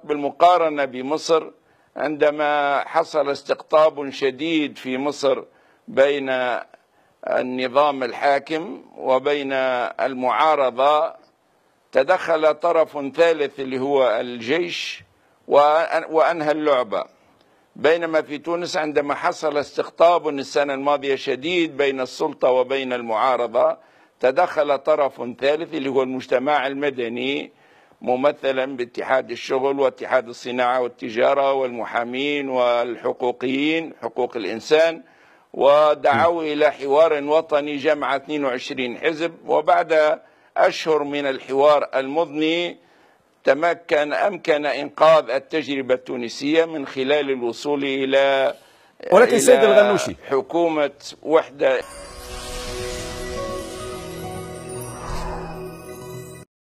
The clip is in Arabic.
بالمقارنة بمصر عندما حصل استقطاب شديد في مصر بين النظام الحاكم وبين المعارضة، تدخل طرف ثالث اللي هو الجيش وأنهى اللعبة. بينما في تونس عندما حصل استقطاب السنة الماضية شديد بين السلطة وبين المعارضة، تدخل طرف ثالث اللي هو المجتمع المدني، ممثلا باتحاد الشغل واتحاد الصناعة والتجارة والمحامين والحقوقيين حقوق الإنسان، ودعوا إلى حوار وطني جمع 22 حزب. وبعد أشهر من الحوار المضني أمكن إنقاذ التجربة التونسية من خلال الوصول إلى ولكن سيد الغنوشي، حكومة وحدة